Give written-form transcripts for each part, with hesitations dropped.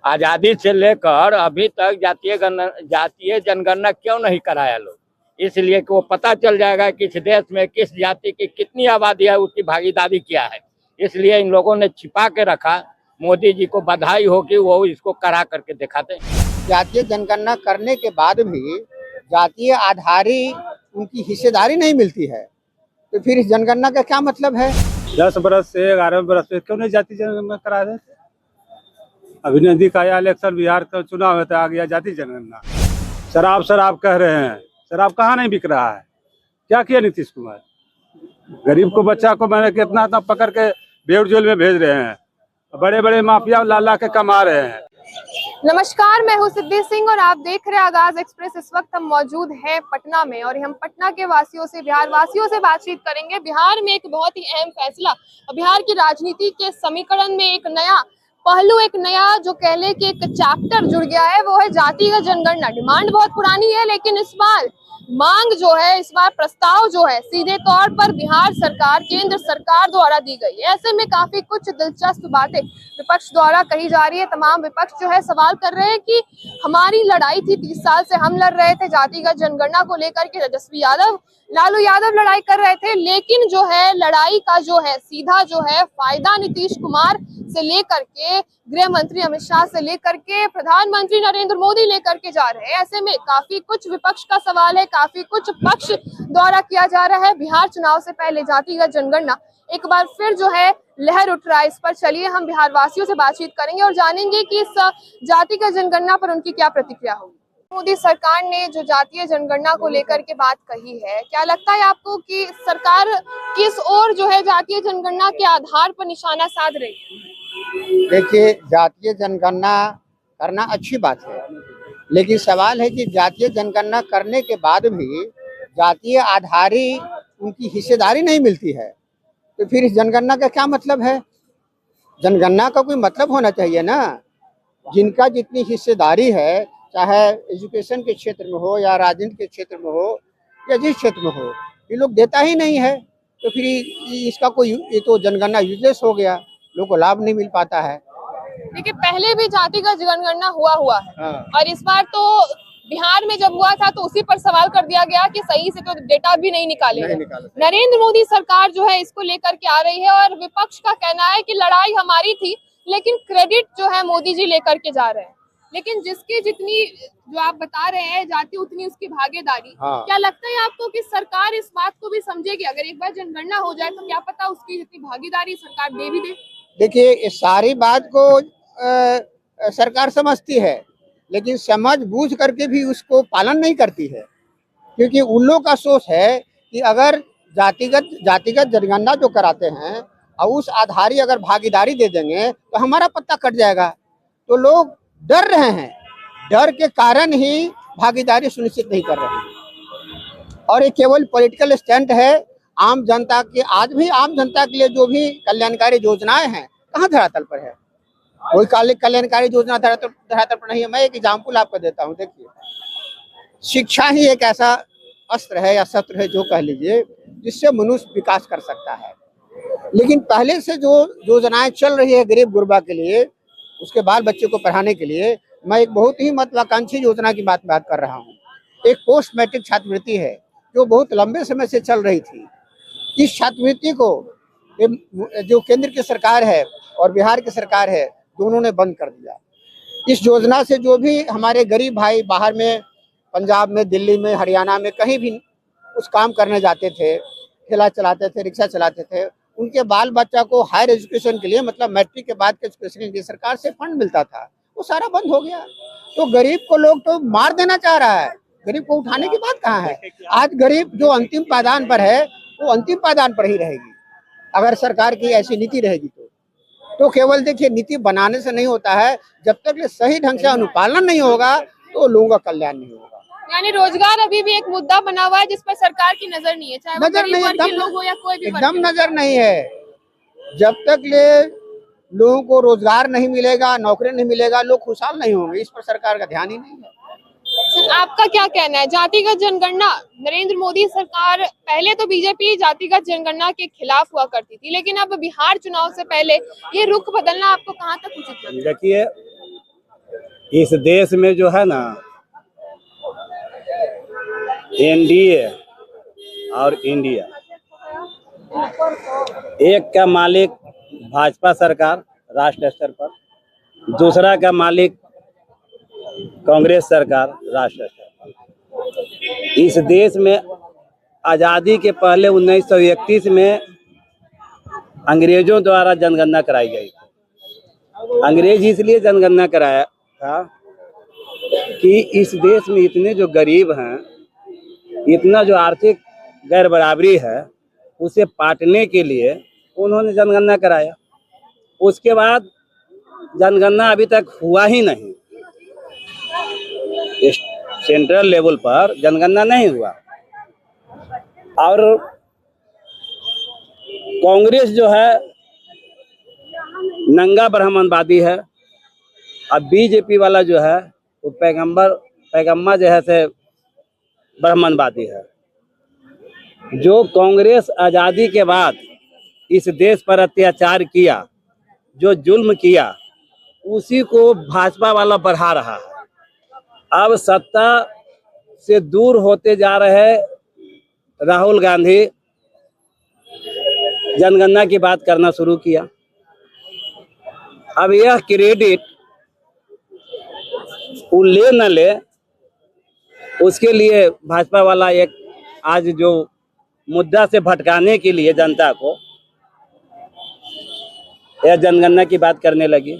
आजादी से लेकर अभी तक जातीय जनगणना क्यों नहीं कराया लोग? इसलिए कि वो पता चल जाएगा कि इस देश में किस जाति की कितनी आबादी है, उसकी भागीदारी क्या है। इसलिए इन लोगों ने छिपा के रखा। मोदी जी को बधाई हो कि वो इसको करा करके दिखाते हैं। जातीय जनगणना करने के बाद भी जातीय आधारित उनकी हिस्सेदारी नहीं मिलती है, तो फिर इस जनगणना का क्या मतलब है? 10 बरस से 11 बरस से क्यों नहीं जाति जनगणना करा रहे थे? अभी नजदीक आया इलेक्शन, बिहार का चुनाव है तो आ गया जाति जनगणना। शराब कह रहे हैं, शराब कहाँ नहीं बिक रहा है? क्या किया नीतीश कुमार? गरीब को, बच्चा को मैंने कितना पकड़ के बेउर जेल में भेज रहे हैं। बड़े बड़े माफिया ला के कमा रहे हैं। नमस्कार, मैं हूँ सिद्धि सिंह और आप देख रहे हैं आगाज एक्सप्रेस। इस वक्त हम मौजूद हैं पटना में और हम पटना के वासियों से, बिहार वासियों से बातचीत करेंगे। बिहार में एक बहुत ही अहम फैसला, बिहार की राजनीति के समीकरण में एक नया पहलू, एक नया जो कह ले कि एक चैप्टर जुड़ गया है, वो है जातिगत जनगणना। डिमांड बहुत पुरानी है, लेकिन इस बार मांग जो है, इस बार प्रस्ताव जो है, सीधे तौर पर बिहार सरकार, केंद्र सरकार द्वारा दी गई है। ऐसे में काफी कुछ दिलचस्प बातें विपक्ष द्वारा कही जा रही है। तमाम विपक्ष जो है सवाल कर रहे हैं कि हमारी लड़ाई थी, 30 साल से हम लड़ रहे थे जातिगत जनगणना को लेकर के। तेजस्वी यादव, लालू यादव लड़ाई कर रहे थे, लेकिन जो है लड़ाई का जो है सीधा जो है फायदा नीतीश कुमार से लेकर के, गृह मंत्री अमित शाह से लेकर के, प्रधानमंत्री नरेंद्र मोदी लेकर के जा रहे हैं। ऐसे में काफी कुछ विपक्ष का सवाल है, काफी कुछ पक्ष द्वारा किया जा रहा है। बिहार चुनाव से पहले जातिगत जनगणना एक बार फिर जो है लहर उठ रहा है। इस पर चलिए हम बिहार वासियों से बातचीत करेंगे और जानेंगे कि इस जातिगत जनगणना पर उनकी क्या प्रतिक्रिया होगी। मोदी सरकार ने जो जातीय जनगणना को लेकर के बात कही है, क्या लगता है आपको कि सरकार किस ओर जो है जातीय जनगणना के आधार पर निशाना साध रही है? देखिए, जातीय जनगणना करना अच्छी बात है, लेकिन सवाल है कि जातीय जनगणना करने के बाद भी जातीय आधारित उनकी हिस्सेदारी नहीं मिलती है, तो फिर इस जनगणना का क्या मतलब है? जनगणना का कोई मतलब होना चाहिए ना। जिनका जितनी हिस्सेदारी है, चाहे एजुकेशन के क्षेत्र में हो या राजनीति के क्षेत्र में हो या जिस क्षेत्र में हो, ये लोग देता ही नहीं है, तो फिर इसका कोई, ये तो जनगणना यूजलेस हो गया, लोगों को लाभ नहीं मिल पाता है। देखिए, पहले भी जातिगत जनगणना हुआ है। हाँ। और इस बार तो बिहार में जब हुआ था तो उसी पर सवाल कर दिया गया कि सही से तो डेटा भी नहीं निकाले। नरेंद्र मोदी सरकार जो है इसको लेकर के आ रही है और विपक्ष का कहना है कि लड़ाई हमारी थी, लेकिन क्रेडिट जो है मोदी जी लेकर के जा रहे हैं। लेकिन जिसकी जितनी, जो आप बता रहे हैं, जाती उतनी उसकी भागीदारी। हाँ। क्या लगता है आपको कि सरकार इस बात को भी समझेगी? अगर एक बार जनगणना हो जाए तो क्या पता उसकी जितनी भागीदारी सरकार दे भी दे। देखिए, इस सारी बात को सरकार समझती है, लेकिन समझ बूझ करके भी उसको पालन नहीं करती है, क्योंकि उन लोगों का सोच है कि अगर जातिगत जनगणना जो कराते हैं और उस आधारी अगर भागीदारी दे देंगे तो हमारा पत्ता कट जाएगा। तो लोग डर रहे हैं, डर के कारण ही भागीदारी सुनिश्चित नहीं कर रहे हैं। और ये केवल पॉलिटिकल स्टंट है। आम जनता के, आज भी आम जनता के लिए जो भी कल्याणकारी योजनाएं हैं, कहाँ धरातल पर है? कोई कल्याणकारी योजना धरातल पर नहीं है। मैं एक एग्जाम्पल आपको देता हूँ। देखिए, शिक्षा ही एक ऐसा अस्त्र है या शस्त्र है, जो कह लीजिए, जिससे मनुष्य विकास कर सकता है। लेकिन पहले से जो योजनाएं चल रही है गरीब गुरबा के लिए, उसके बाल बच्चे को पढ़ाने के लिए, मैं एक बहुत ही महत्वाकांक्षी योजना की बात कर रहा हूँ। एक पोस्ट मैट्रिक छात्रवृत्ति है जो बहुत लंबे समय से चल रही थी। इस छात्रवृत्ति को जो केंद्र की सरकार है और बिहार की सरकार है, दोनों ने बंद कर दिया। इस योजना से जो भी हमारे गरीब भाई बाहर में, पंजाब में, दिल्ली में, हरियाणा में कहीं भी कुछ काम करने जाते थे, ठेला चलाते थे, रिक्शा चलाते थे, उनके बाल बच्चा को हायर एजुकेशन के लिए, मतलब मैट्रिक के बाद के एजुकेशन के लिए सरकार से फंड मिलता था, वो सारा बंद हो गया। तो गरीब को लोग तो मार देना चाह रहा है, गरीब को उठाने की बात कहाँ है? आज गरीब जो अंतिम पायदान पर है, वो अंतिम पायदान पर ही रहेगी अगर सरकार की ऐसी नीति रहेगी। तो केवल देखिए, नीति बनाने से नहीं होता है, जब तक ये सही ढंग से अनुपालन नहीं होगा तो लोगों का कल्याण नहीं होगा। यानी रोजगार अभी भी एक मुद्दा बना हुआ है जिस पर सरकार की नजर नहीं है, चाहे वो गरीब वर्ग के लोग हो या कोई भी एकदम नजर नहीं है। जब तक ये लोगों को रोजगार नहीं मिलेगा, नौकरी नहीं मिलेगा, लोग खुशहाल नहीं होंगे। इस पर सरकार का ध्यान ही नहीं है। आपका क्या कहना है? जातिगत जनगणना, नरेंद्र मोदी सरकार, पहले तो बीजेपी जातिगत जनगणना के खिलाफ हुआ करती थी, लेकिन अब बिहार चुनाव से पहले ये रुख बदलना आपको कहां तक उचित लगता है? देखिए, इस देश में जो है ना, एनडीए और इंडिया, एक का मालिक भाजपा सरकार राष्ट्र स्तर पर, दूसरा का मालिक कांग्रेस सरकार राष्ट्र स्तर पर। इस देश में आज़ादी के पहले 1931 में अंग्रेजों द्वारा जनगणना कराई गई थी। अंग्रेज इसलिए जनगणना कराया था कि इस देश में इतने जो गरीब हैं, इतना जो आर्थिक गैर बराबरी है, उसे पाटने के लिए उन्होंने जनगणना कराया। उसके बाद जनगणना अभी तक हुआ ही नहीं, सेंट्रल लेवल पर जनगणना नहीं हुआ। और कांग्रेस जो है नंगा ब्राह्मणवादी है, अब बीजेपी वाला जो है वो पैगम्बर जो है से ब्राह्मणवादी है। जो कांग्रेस आज़ादी के बाद इस देश पर अत्याचार किया, जो जुल्म किया, उसी को भाजपा वाला बढ़ा रहा है। अब सत्ता से दूर होते जा रहे राहुल गांधी जनगणना की बात करना शुरू किया। अब यह क्रेडिट वो ले न ले, उसके लिए भाजपा वाला एक आज जो मुद्दा से भटकाने के लिए जनता को यह जनगणना की बात करने लगी।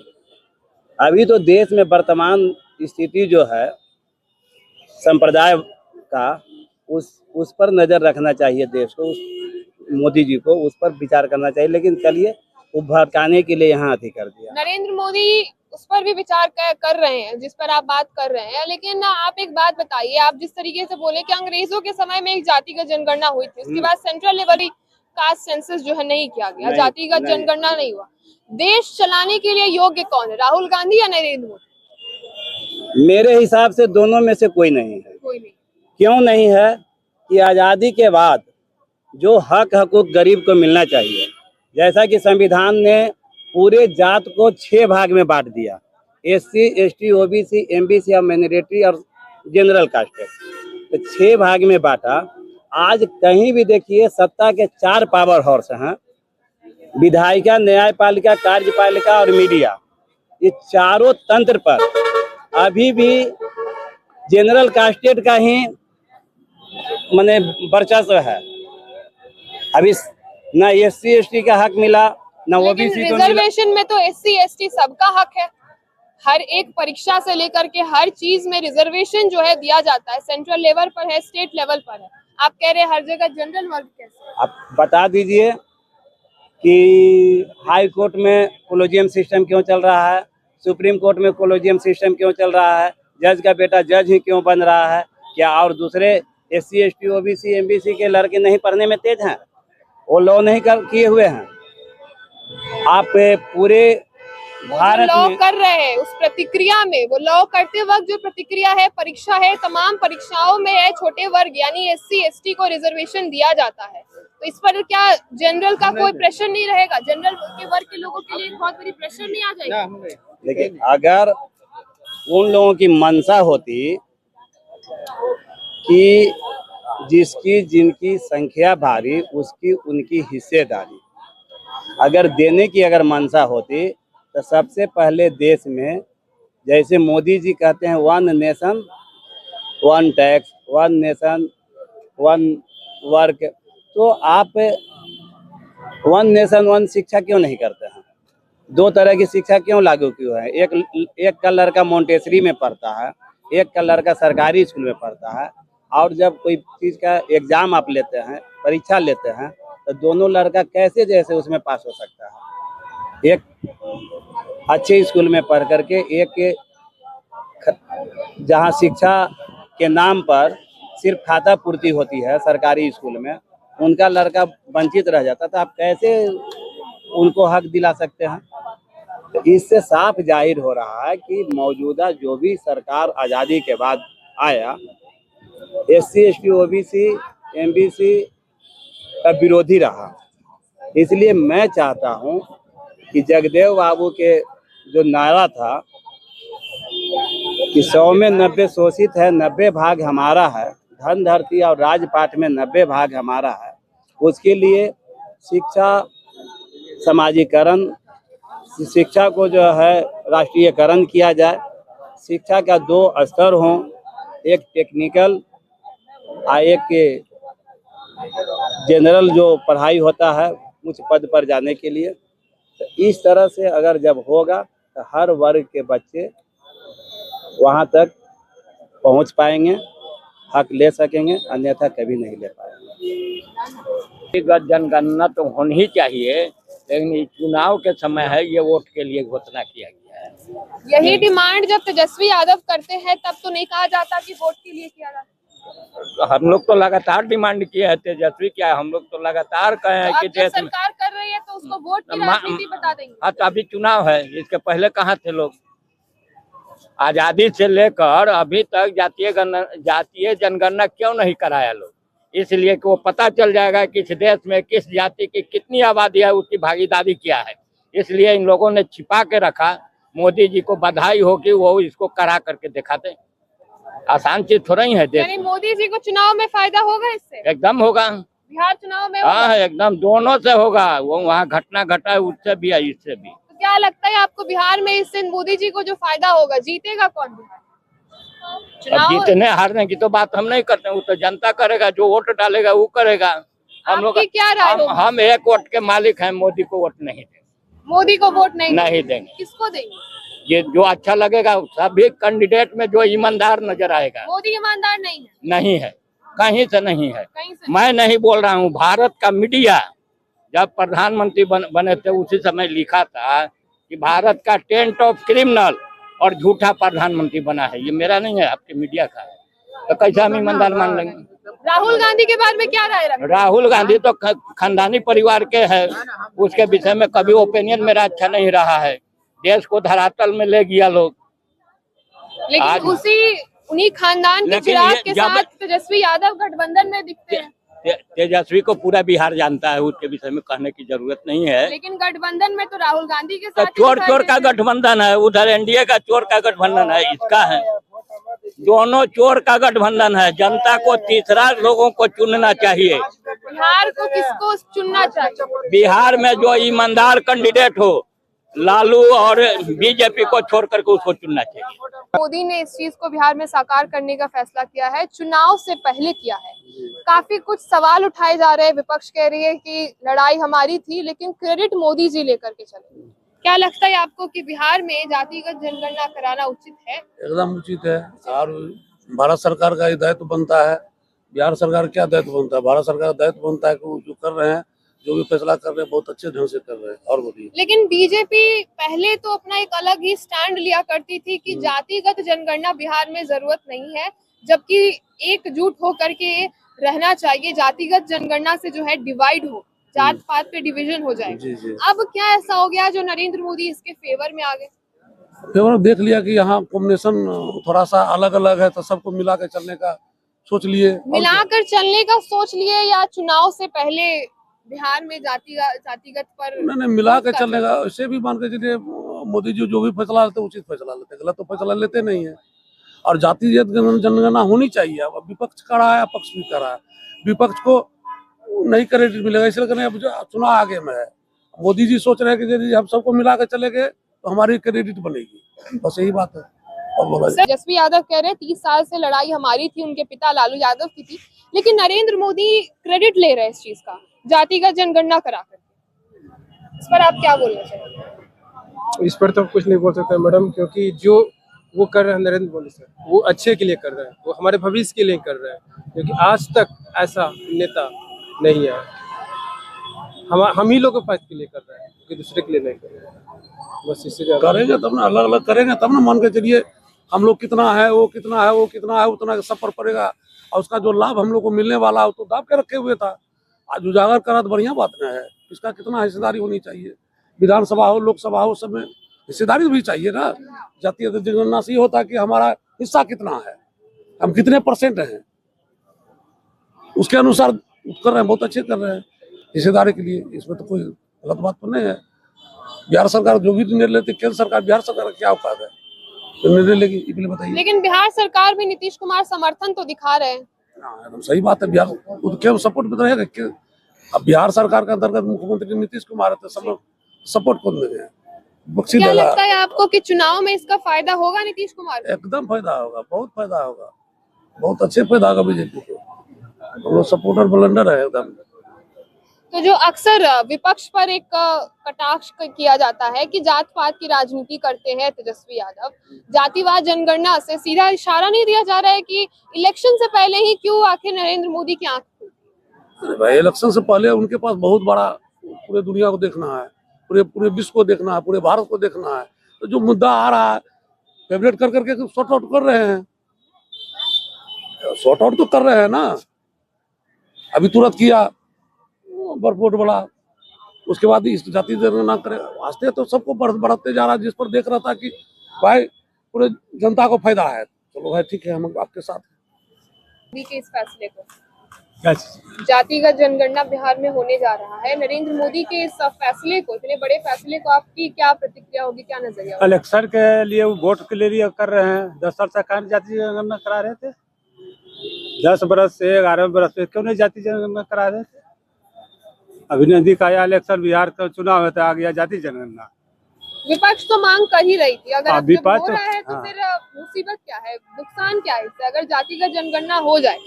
अभी तो देश में वर्तमान स्थिति जो है संप्रदाय का, उस पर नजर रखना चाहिए देश को, मोदी जी को उस पर विचार करना चाहिए। लेकिन चलिए, वो भटकाने के लिए यहाँ अति कर दिया। नरेंद्र मोदी उस पर भी विचार कर रहे हैं जिस पर आप बात कर रहे हैं, लेकिन आप एक बात बताइए, आप जिस तरीके से बोले कि अंग्रेजों के समय में एक जातिगत जनगणना हुई थी, उसके बाद सेंट्रल लेवल कास्ट सेंसस जो है नहीं किया गया, जातिगत जनगणना नहीं हुआ। देश चलाने के लिए योग्य कौन है, राहुल गांधी या नरेंद्र मोदी? मेरे हिसाब से दोनों में से कोई नहीं है। कोई नहीं। क्यों नहीं है? कि आज़ादी के बाद जो हक हकूक गरीब को मिलना चाहिए, जैसा कि संविधान ने पूरे जात को 6 भाग में बांट दिया, एससी, एसटी, ओबीसी, एमबीसी और माइनॉरिटी और जनरल कास्ट, तो 6 भाग में बांटा। आज कहीं भी देखिए सत्ता के 4 पावर हाउस हैं, विधायिका, न्यायपालिका, कार्यपालिका और मीडिया। ये चारों तंत्र पर अभी भी जनरल कास्टेड का ही माने वर्चस्व है। अभी ना एससी एसटी का हक मिला, ना ओबीसी को मिला। रिजर्वेशन में तो एससी एसटी सबका हक है, हर एक परीक्षा से लेकर के हर चीज में रिजर्वेशन जो है दिया जाता है, सेंट्रल लेवल पर है, स्टेट लेवल पर है। आप कह रहे हैं हर जगह जनरल वर्ग कैसे? आप बता दीजिए कि हाई कोर्ट में कोलेजियम सिस्टम क्यों चल रहा है, सुप्रीम कोर्ट में कोलेजियम सिस्टम क्यों चल रहा है, जज का बेटा जज ही क्यों बन रहा है? क्या और दूसरे एससी एसटी ओबीसी एमबीसी के लड़के नहीं पढ़ने में तेज हैं? वो लॉ नहीं किए हुए हैं? आप पूरे भारत लॉ में कर रहे हैं, उस प्रतिक्रिया में वो लॉ करते वक्त जो प्रतिक्रिया है, परीक्षा है, तमाम परीक्षाओं में है, छोटे वर्ग यानी एससी एसटी को रिजर्वेशन दिया जाता है, तो इस पर क्या जनरल का कोई प्रेशर नहीं रहेगा? जनरल के वर्ग के लोगों के लिए बहुत बड़ी प्रेशर नहीं आ जाएगी? देखिए, अगर उन लोगों की मंशा होती कि जिसकी जिनकी संख्या भारी उसकी उनकी हिस्सेदारी, अगर देने की अगर मंशा होती तो सबसे पहले देश में, जैसे मोदी जी कहते हैं 1 नेशन 1 टैक्स, 1 नेशन 1 वर्क, तो आप 1 नेशन 1 शिक्षा क्यों नहीं करते हैं? 2 तरह की शिक्षा क्यों लागू क्यों है? एक का लड़का मोंटेसरी में पढ़ता है, एक का लड़का सरकारी स्कूल में पढ़ता है, और जब कोई चीज़ का एग्जाम आप लेते हैं, परीक्षा लेते हैं, तो दोनों लड़का कैसे जैसे उसमें पास हो सकता है? एक अच्छे स्कूल में पढ़ करके, एक जहाँ शिक्षा के नाम पर सिर्फ खाता पूर्ति होती है सरकारी स्कूल में, उनका लड़का वंचित रह जाता, तो आप कैसे उनको हक दिला सकते हैं? तो इससे साफ जाहिर हो रहा है कि मौजूदा जो भी सरकार आज़ादी के बाद आया, एससी एसटी ओबीसी एमबीसी का विरोधी रहा। इसलिए मैं चाहता हूं कि जगदेव बाबू के जो नारा था कि 100 में 90 शोषित है, 90 भाग हमारा है। धन धरती और राजपाट में 90 भाग हमारा है। उसके लिए शिक्षा, समाजीकरण, शिक्षा को जो है राष्ट्रीयकरण किया जाए। शिक्षा का 2 स्तर हों, एक टेक्निकल और एक जनरल जो पढ़ाई होता है उच्च पद पर जाने के लिए। तो इस तरह से अगर जब होगा तो हर वर्ग के बच्चे वहाँ तक पहुँच पाएंगे, हक ले सकेंगे, अन्यथा कभी नहीं ले पाएंगे। व्यक्तिगत जनगणना तो होनी ही चाहिए, लेकिन ये चुनाव के समय है, ये वोट के लिए घोषणा किया गया है। यही डिमांड जब तेजस्वी यादव करते हैं तब तो नहीं कहा जाता कि वोट के लिए किया जाता। हम लोग तो लगातार डिमांड किए हैं, तेजस्वी क्या है, हम लोग तो लगातार कहे हैं कि अब जब देश में सरकार कर रही है तो उसको वोट की राजनीति बता देंगे। हाँ, तो अभी चुनाव है, इसके पहले कहाँ थे लोग? आजादी से लेकर अभी तक जातीय जनगणना क्यों नहीं कराया लोग? इसलिए कि वो पता चल जाएगा कि इस देश में किस जाति की कितनी आबादी है, उसकी भागीदारी क्या है। इसलिए इन लोगों ने छिपा के रखा। मोदी जी को बधाई हो कि वो इसको करा करके दिखाते। आसान चीज थोड़ा ही है देश यानी में। मोदी जी को चुनाव में फायदा होगा इससे? एकदम होगा, बिहार चुनाव में होगा? हाँ एकदम, दोनों से होगा। वो वहाँ घटना घटा है, उससे भी है, इससे भी। तो क्या लगता है आपको बिहार में इससे मोदी जी को जो फायदा होगा, जीतेगा कौन बिहार? अब जीतने हारने की तो बात हम नहीं करते, वो तो जनता करेगा, जो वोट डालेगा वो करेगा। हम लोग, आपकी क्या राय होगी? हम एक वोट के मालिक हैं, मोदी को वोट नहीं देंगे। मोदी को वोट नहीं देंगे। किसको देंगे? ये जो अच्छा लगेगा, सभी कैंडिडेट में जो ईमानदार नजर आएगा। मोदी ईमानदार नहीं है? नहीं है, कहीं से नहीं है। कहीं से? मैं नहीं बोल रहा हूँ, भारत का मीडिया जब प्रधानमंत्री बने थे उसी समय लिखा था कि भारत का 10 ऑफ क्रिमिनल और झूठा प्रधानमंत्री बना है। ये मेरा नहीं है, आपके मीडिया का है। तो कैसे हम ईमानदार मान लेंगे? राहुल गांधी के बारे में क्या राय रखते हैं? राहुल गांधी तो खानदानी परिवार के हैं, उसके विषय में कभी ओपिनियन मेरा अच्छा नहीं रहा है। देश को धरातल में ले गया लोग। लेकिन उन्हीं खानदान के चिराग के साथ तेजस्वी यादव गठबंधन में दिखते हैं। तेजस्वी को पूरा बिहार जानता है, उसके विषय में कहने की जरूरत नहीं है। लेकिन गठबंधन में तो राहुल गांधी के तो साथ चोर का गठबंधन है, उधर एनडीए का चोर का गठबंधन है, इसका है। दोनों चोर का गठबंधन है। जनता को तीसरा लोगों को चुनना चाहिए। बिहार को किसको चुनना चाहिए? बिहार में जो ईमानदार कैंडिडेट हो, लालू और बीजेपी को छोड़ करके उसको चुनना चाहिए। मोदी ने इस चीज को बिहार में साकार करने का फैसला किया है, चुनाव से पहले किया है। काफी कुछ सवाल उठाए जा रहे हैं, विपक्ष कह रही है कि लड़ाई हमारी थी लेकिन क्रेडिट मोदी जी लेकर के चले। क्या लगता है आपको कि बिहार में जातिगत जनगणना कराना उचित है? एकदम उचित है, और भारत सरकार का दायित्व बनता है। बिहार सरकार क्या दायित्व बनता है? भारत सरकार का दायित्व बनता है कि वो जो कर रहे हैं, जो भी फैसला कर रहे हैं, बहुत अच्छे ढंग से कर रहे हैं। और बोलिए। लेकिन बीजेपी पहले तो अपना एक अलग ही स्टैंड लिया करती थी कि जातिगत जनगणना बिहार में जरूरत नहीं है, जबकि एकजुट होकर के रहना चाहिए। जातिगत जनगणना से जो है डिवाइड हो, जात पात पे डिवीजन हो जाए। जी जी। अब क्या ऐसा हो गया जो नरेंद्र मोदी इसके फेवर में आ गए? फेवर देख लिया कि यहाँ कॉम्बिनेशन थोड़ा सा अलग अलग है, तो सबको मिला के चलने का सोच लिए। मिलाकर चलने का सोच लिए, या चुनाव से पहले बिहार में जातिगत पर नहीं, मिला के चलने का। ऐसे भी मान के चलिए, मोदी जी जो भी फैसला लेते उचित फैसला लेते, गलत तो फैसला लेते नहीं है। और जातिगत जनगणना होनी चाहिए। अब विपक्ष करा है, पक्ष भी करा है। विपक्ष को नहीं क्रेडिट मिलेगा, इसलिए कहने अब चुनाव आगे में है। मोदी जी सोच रहे हैं कि यदि हम सबको मिला के चलेंगे तो हमारी क्रेडिट बनेगी, बस यही बात है। और बोला तेजस्वी यादव कह रहे हैं 30 साल से लड़ाई हमारी थी, उनके पिता लालू यादव की थी, लेकिन नरेंद्र मोदी क्रेडिट ले रहे हैं इस चीज का, जातिगत जनगणना कराकर। इस पर आप क्या बोलना चाहेंगे? इस पर तो कुछ नहीं बोल सकते मैडम, क्योंकि जो वो कर रहे हैं नरेंद्र मोदी सर, वो अच्छे के लिए कर रहे हैं, वो हमारे भविष्य के लिए कर रहे हैं। क्योंकि आज तक ऐसा नेता नहीं है। हम ही लोग के फायदे के लिए कर रहे हैं, क्योंकि दूसरे के लिए नहीं कर रहे हैं। बस इससे ज्यादा करेंगे तब ना, अलग अलग करेंगे तब ना। मान के चलिए हम लोग कितना है, वो कितना है, वो कितना है, उतना सब पर पड़ेगा। और उसका जो लाभ हम लोग को मिलने वाला है तो दाब के रखे हुए था। आज उजागर करा तो बढ़िया बात न है। इसका कितना हिस्सेदारी होनी चाहिए, विधानसभा हो, लोकसभा हो, सब में हिस्सेदारी भी चाहिए ना। जातीय जनगणना से ये होता है कि हमारा हिस्सा कितना है, हम कितने % हैं, उसके अनुसार कर रहे हैं। बहुत अच्छे कर रहे हैं हिस्सेदारी के लिए। इसमें तो कोई गलत बात तो नहीं है। बिहार सरकार जो भी निर्णय लेती, केंद्र सरकार, बिहार सरकार का क्या औकात है? निर्णय लेगी, इसलिए बताइए। लेकिन बिहार सरकार भी नीतीश कुमार समर्थन तो दिखा रहे हैं। हाँ, एकदम सही बात है। बिहार वो तो क्या सपोर्ट में रहेगा कि अब बिहार सरकार के अंतर्गत मुख्यमंत्री नीतीश कुमार है तो सब लोग सपोर्ट कौन देंगे? बख्शी क्या देगा। लगता है आपको कि चुनाव में इसका फायदा होगा नीतीश कुमार को? एकदम फायदा होगा, बहुत फायदा होगा, बहुत अच्छे फायदा होगा बीजेपी को। हम लोग सपोर्टर ब्लंडर है एकदम। तो जो अक्सर विपक्ष पर एक कटाक्ष किया जाता है कि जात पात की राजनीति करते हैं तेजस्वी यादव, जातिवाद जनगणना से सीधा इशारा नहीं दिया जा रहा है कि इलेक्शन से पहले ही क्यों आखिर नरेंद्र मोदी की आंख खुली? अरे भाई, इलेक्शन से पहले उनके पास बहुत बड़ा पूरे दुनिया को देखना है, पूरे विश्व को देखना है, पूरे भारत को देखना है। तो जो मुद्दा आ रहा है फेवरेट कर करके सॉर्ट आउट कर रहे हैं, सॉर्ट आउट तो कर रहे हैं ना। अभी तुरंत किया बरपोट बड़ा, उसके बाद इस जाति जनगणना करे, वास्ते तो सबको बढ़ते जा रहा है, जिस पर देख रहा था कि भाई पूरे जनता को फायदा है। चलो भाई ठीक है, हम आपके साथ मोदी के इस फैसले को, क्या चीज़? जातिगत जनगणना बिहार में होने जा रहा है, नरेंद्र मोदी के इस फैसले को, इतने बड़े फैसले को आपकी क्या प्रतिक्रिया होगी, क्या नजरिया होगा? इलेक्शन के लिए वो वोट के लिए कर रहे हैं। 10 साल से कहाँ जाति जनगणना करा रहे थे? 10 बरस से 11 बरस से क्यों नहीं जाति जनगणना करा रहे थे? अभी नजदीक आया इलेक्शन, बिहार का चुनाव है तो आ गया जाति जनगणना। विपक्ष तो मांग कर ही रही थी, अगर अब जब विपक्ष हो रहा है तो हाँ। फिर मुसीबत क्या है, नुकसान क्या है इससे? अगर जातिगत जनगणना हो जाए,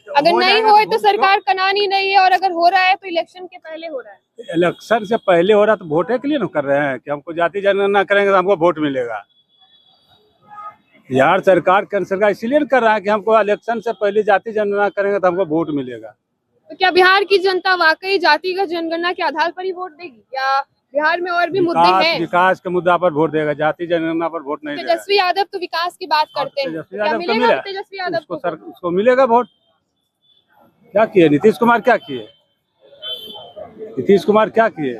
अगर हो नहीं जाएगा होए तो तो सरकार करानी नहीं है, और अगर हो रहा है तो इलेक्शन के पहले हो रहा है। इलेक्शन से पहले हो रहा तो वोटे के लिए ना कर रहे हैं कि हमको जाति जनगणना करेंगे तो हमको वोट मिलेगा। बिहार सरकार केंद्र सरकार इसीलिए कर रहा है कि हमको इलेक्शन से पहले जाति जनगणना करेंगे तो हमको वोट मिलेगा। तो क्या बिहार की जनता वाकई जातिगत जनगणना के आधार पर ही वोट देगी, या बिहार में और भी मुद्दे हैं? विकास के मुद्दा पर वोट देगा, जाति जनगणना पर वोट नहीं देगा। तेजस्वी यादव तो विकास की बात करते हैं, तेजस्वी क्या यादव को मिलेगा मिला, तेजस्वी यादव को? उसको मिलेगा वोट। क्या किए नीतीश कुमार, क्या किए नीतीश कुमार, क्या किए?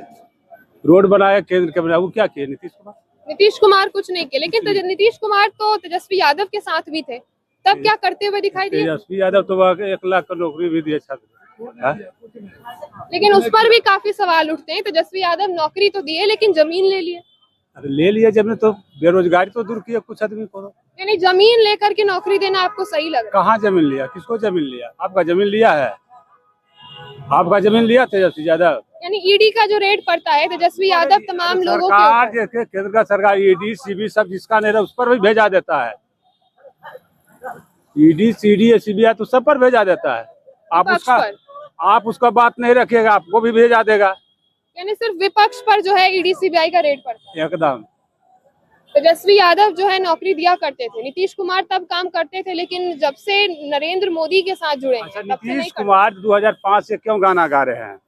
रोड बनाया केंद्र के बनाया, वो क्या किए नीतीश कुमार? नीतीश कुमार कुछ नहीं किया, लेकिन नीतीश कुमार तो तेजस्वी यादव के साथ भी थे, तब क्या करते हुए दिखाई दिए? तेजस्वी यादव तो 1 लाख का नौकरी भी दिया छात्र। लेकिन उस पर भी काफी सवाल उठते हैं। तेजस्वी यादव नौकरी तो दिए लेकिन जमीन ले लिए। अरे ले लिया जमीन तो बेरोजगारी तो दूर किया कुछ आदमी को। यानी जमीन लेकर के नौकरी देना आपको सही लग रहा कहाँ जमीन लिया, किसको जमीन लिया? आपका जमीन लिया है? आपका जमीन लिया तेजस्वी यादव? है? यानी ईडी का जो रेट पड़ता है तेजस्वी यादव तमाम लोगों के सरकार ऊपर, जैसे केंद्र का सरकार ईडी सीबी सब जिसका नहीं रहा उस पर भी भेजा देता है। ईडी सीडी सीबीआई तो सब पर भेजा देता है। विपक्ष पर। आप उसका बात नहीं रखिएगा आपको भी भेजा देगा। यानी सिर्फ विपक्ष पर जो है ईडी सीबीआई का रेट पड़ता है। एकदम। तेजस्वी यादव जो है नौकरी दिया करते थे, नीतीश कुमार तब काम करते थे, लेकिन जब से नरेंद्र मोदी के साथ जुड़े हैं, अच्छा, तब से नहीं नीतीश करते। कुमार 2005 से क्यों गाना गा रहे हैं?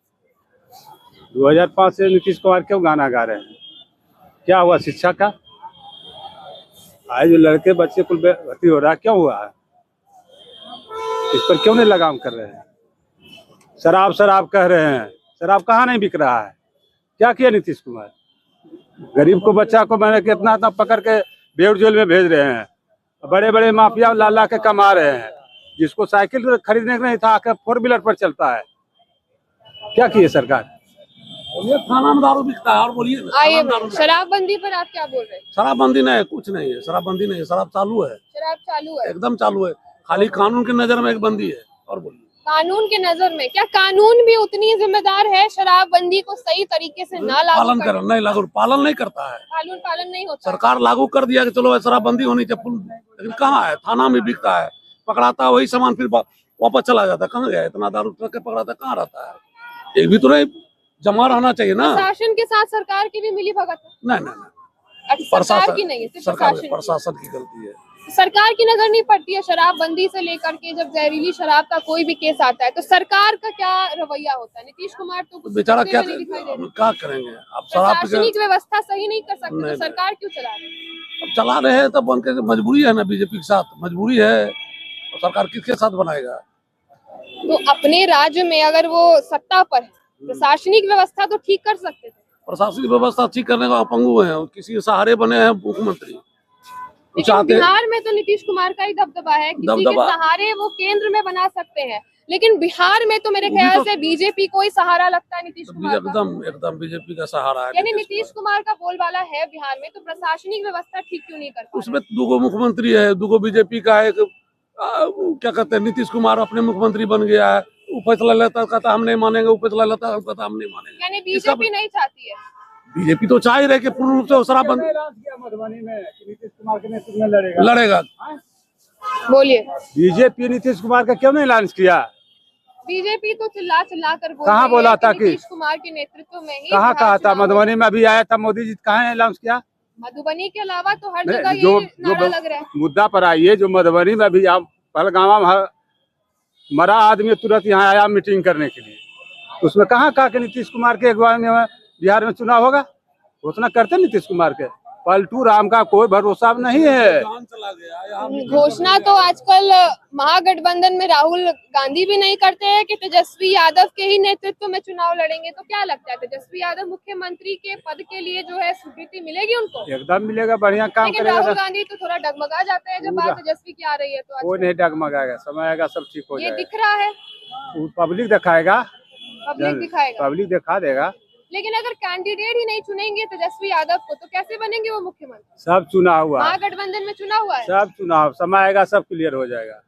2005 से नीतीश कुमार क्यों गाना गा रहे हैं? क्या हुआ शिक्षा का? आज जो लड़के बच्चे कुल भर्ती हो रहा है क्यों हुआ है? इस पर क्यों नहीं लगाम कर रहे हैं? शराब शराब कह रहे हैं, शराब कहाँ नहीं बिक रहा है? क्या किया नीतीश कुमार? गरीब को बच्चा को मैंने कितना इतना पकड़ के बेउर जेल में भेज रहे हैं। बड़े बड़े माफिया ला के कमा रहे हैं। जिसको साइकिल खरीदने का नहीं था आके 4 व्हीलर पर चलता है। क्या किए सरकार? थाना में दारू बिकता है। और बोलिए ना, आइए थाना में दारू बिकता है। शराबबंदी पर आप क्या बोल रहे हैं? शराबबंदी नहीं है, कुछ नहीं है, शराबबंदी नहीं है, शराब चालू है, शराब चालू है, एकदम चालू है। खाली कानून की नजर में एक बंदी है। और बोलिए, कानून के नजर में क्या कानून भी उतनी जिम्मेदार है शराबबंदी को सही तरीके से ना लागू पालन करने? कर नहीं लागू, पालन नहीं करता है। कानून पालन नहीं होता है। सरकार लागू कर दिया कि चलो शराबबंदी होनी चाहिए, लेकिन कहाँ है? थाना में बिकता है, पकड़ाता है, वही सामान फिर वापस चला जाता है। कहाँ गया? इतना दारू ट्रक के पकड़ाता है, कहाँ रहता है? एक भी तो नहीं जमा रहना चाहिए ना। प्रशासन के साथ सरकार की भी मिली भगत है? नहीं नहीं नहीं, अच्छा, सरकार की नहीं है, सिर्फ सरकार प्रशासन की। प्रशासन की गलती है। सरकार की नजर नहीं पड़ती है शराबबंदी से लेकर के जब जहरीली शराब का कोई भी केस आता है तो सरकार का क्या रवैया होता है? नीतीश कुमार तो कुछ बेचारा करते क्या हुए नहीं दिखाई दे रहे। क्या करेंगे? अब शराब पी के प्रशासनिक व्यवस्था सही नहीं कर सकते नहीं, तो नहीं। सरकार क्यों चला रही है? अब चला रहे हैं तब उनके मजबूरी है ना, बीजेपी के साथ मजबूरी है। और सरकार किसके साथ बनाएगा? तो अपने राज्य में अगर वो सत्ता पर है, प्रशासनिक व्यवस्था तो ठीक कर सकते थे। प्रशासनिक व्यवस्था ठीक करने का अपंगु है, किसी के सहारे बने हैं मुख्यमंत्री। लेकिन बिहार में तो नीतीश कुमार का ही दबदबा है, किसी के दबदबा। सहारे वो केंद्र में बना सकते हैं। लेकिन बिहार में तो मेरे वो भी ख्याल तो- से बीजेपी को ही सहारा लगता है नीतीश कुमार का। एकदम बीजेपी का सहारा है यानी नीतीश कुमार का बोलबाला है बिहार में, तो प्रशासनिक व्यवस्था ठीक क्यों नहीं कर पा रहे? उसमें 2 मुख्यमंत्री है, 2 बीजेपी का है, एक क्या कहते हैं नीतीश कुमार अपने मुख्यमंत्री बन गया है, वो फैसला लेता है, कहता हम नहीं मानेंगे, वो फैसला लेता है, कहता हम नहीं मानेंगे। यानी बीजेपी नहीं चाहती है। बीजेपी तो चाह ही रहे कि पूर्ण रूप से शराबबंद मधुबनी में नीतीश कुमार के नेतृत्व में लड़ेगा। लड़ेगा। बोलिए। बीजेपी नीतीश कुमार का क्यों नहीं लॉन्च किया? बीजेपी तो चिल्ला चिल्ला कर बोल कहाँ रही बोला है था कि कि- नीतीश कुमार के नेतृत्व में ही कहाँ बिहार कहा था? चुनाव मधुबनी में अभी आया था मोदी जी, कहाँ लॉन्च किया? मधुबनी के अलावा तो हर नहीं, जगह जो यही नारा जो लग रहा है। मुद्दा पर आइए, जो मधुबनी में अभी आप पहलगामा में मरा आदमी तुरंत यहाँ आया मीटिंग करने के लिए, तो उसमें कहाँ कहा कि नीतीश कुमार के अगुवाई में बिहार में चुनाव होगा? घोषणा करते नीतीश कुमार के, पलटू राम का कोई भरोसा नहीं है। घोषणा तो आजकल महागठबंधन में राहुल गांधी भी नहीं करते हैं कि तेजस्वी यादव के ही नेतृत्व में चुनाव लड़ेंगे। तो क्या लगता है तेजस्वी यादव मुख्यमंत्री के पद के लिए जो है स्वीकृति मिलेगी उनको? एकदम मिलेगा, बढ़िया काम लेकिन करेगा। राहुल गांधी तो थोड़ा डगमगा जाते हैं जब बात तेजस्वी की आ रही है। तो कोई नहीं डगमगाएगा, समय आएगा सब ठीक हो ये जाएगा। दिख रहा है, पब्लिक दिखाएगा, पब्लिक दिखाएगा। पब्लिक दिखा देगा। लेकिन अगर कैंडिडेट ही नहीं चुनेंगे तेजस्वी यादव को तो कैसे बनेंगे वो मुख्यमंत्री? सब चुना हुआ है, महागठबंधन में चुना हुआ है। सब चुनाव, समय आएगा सब क्लियर हो जाएगा।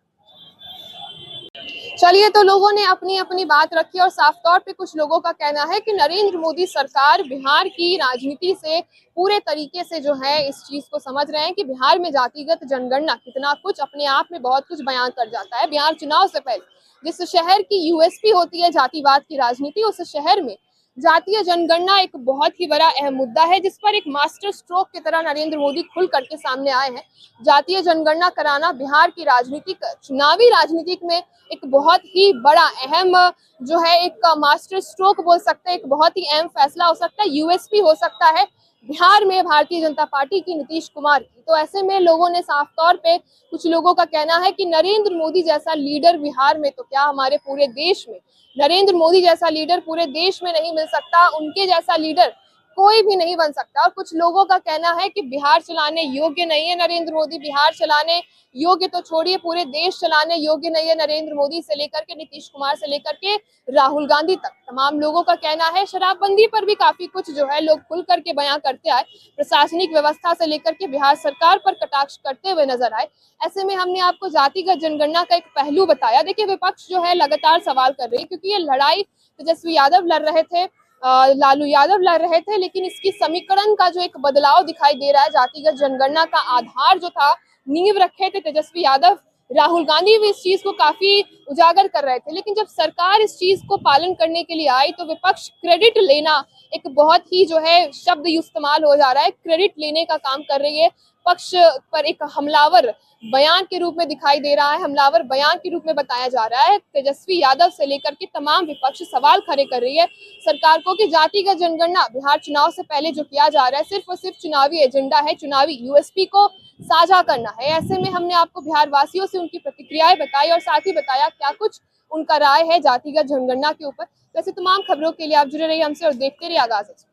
चलिए, तो लोगों ने अपनी अपनी बात रखी और साफ तौर पे कुछ लोगों का कहना है कि नरेंद्र मोदी सरकार बिहार की राजनीति से पूरे तरीके से जो है इस चीज को समझ रहे हैं कि बिहार में जातिगत जनगणना कितना कुछ अपने आप में बहुत कुछ बयान कर जाता है। बिहार चुनाव से पहले जिस शहर की यूएसपी होती है जातिवाद की राजनीति, उस शहर में जातीय जनगणना एक बहुत ही बड़ा अहम मुद्दा है, जिस पर एक मास्टर स्ट्रोक की तरह नरेंद्र मोदी खुल करके सामने आए हैं। जातीय जनगणना कराना बिहार की राजनीतिक चुनावी राजनीतिक में एक बहुत ही बड़ा अहम जो है एक मास्टर स्ट्रोक बोल सकते हैं, एक बहुत ही अहम फैसला हो सकता है, यूएसपी हो सकता है बिहार में भारतीय जनता पार्टी की, नीतीश कुमार की। तो ऐसे में लोगों ने साफ तौर पे, कुछ लोगों का कहना है कि नरेंद्र मोदी जैसा लीडर बिहार में तो क्या हमारे पूरे देश में, नरेंद्र मोदी जैसा लीडर पूरे देश में नहीं मिल सकता, उनके जैसा लीडर कोई भी नहीं बन सकता। और कुछ लोगों का कहना है कि बिहार चलाने योग्य नहीं है नरेंद्र मोदी, बिहार चलाने योग्य तो छोड़िए पूरे देश चलाने योग्य नहीं है नरेंद्र मोदी से लेकर के नीतीश कुमार से लेकर के राहुल गांधी तक। तमाम लोगों का कहना है शराबबंदी पर भी काफी कुछ जो है लोग खुल करके बयां करते आए, प्रशासनिक व्यवस्था से लेकर के बिहार सरकार पर कटाक्ष करते हुए नजर आए। ऐसे में हमने आपको जातिगत जनगणना का एक पहलू बताया। देखिए, विपक्ष जो है लगातार सवाल कर रही है, क्योंकि ये लड़ाई तेजस्वी यादव लड़ रहे थे, लालू यादव लड़ रहे थे, लेकिन इसकी समीकरण का जो एक बदलाव दिखाई दे रहा है, जातिगत जनगणना का आधार जो था, नींव रखे थे तेजस्वी यादव, राहुल गांधी भी इस चीज को काफी उजागर कर रहे थे। लेकिन जब सरकार इस चीज को पालन करने के लिए आई तो विपक्ष क्रेडिट लेना, एक बहुत ही जो है शब्द इस्तेमाल हो जा रहा है, क्रेडिट लेने का काम कर रही है, पक्ष पर एक हमलावर बयान के रूप में दिखाई दे रहा है, हमलावर बयान के रूप में बताया जा रहा है। तेजस्वी यादव से लेकर के तमाम विपक्ष सवाल खड़े कर रही है सरकार को कि जातिगत जनगणना बिहार चुनाव से पहले जो किया जा रहा है सिर्फ और सिर्फ चुनावी एजेंडा है, चुनावी यूएसपी को साझा करना है। ऐसे में हमने आपको बिहार वासियों से उनकी प्रतिक्रियाएं बताई और साथ ही बताया क्या कुछ उनका राय है जातिगत जनगणना के ऊपर। वैसे तमाम खबरों के लिए आप जुड़े रहिए हमसे और देखते रहिए आगाज एक्सप्रेस।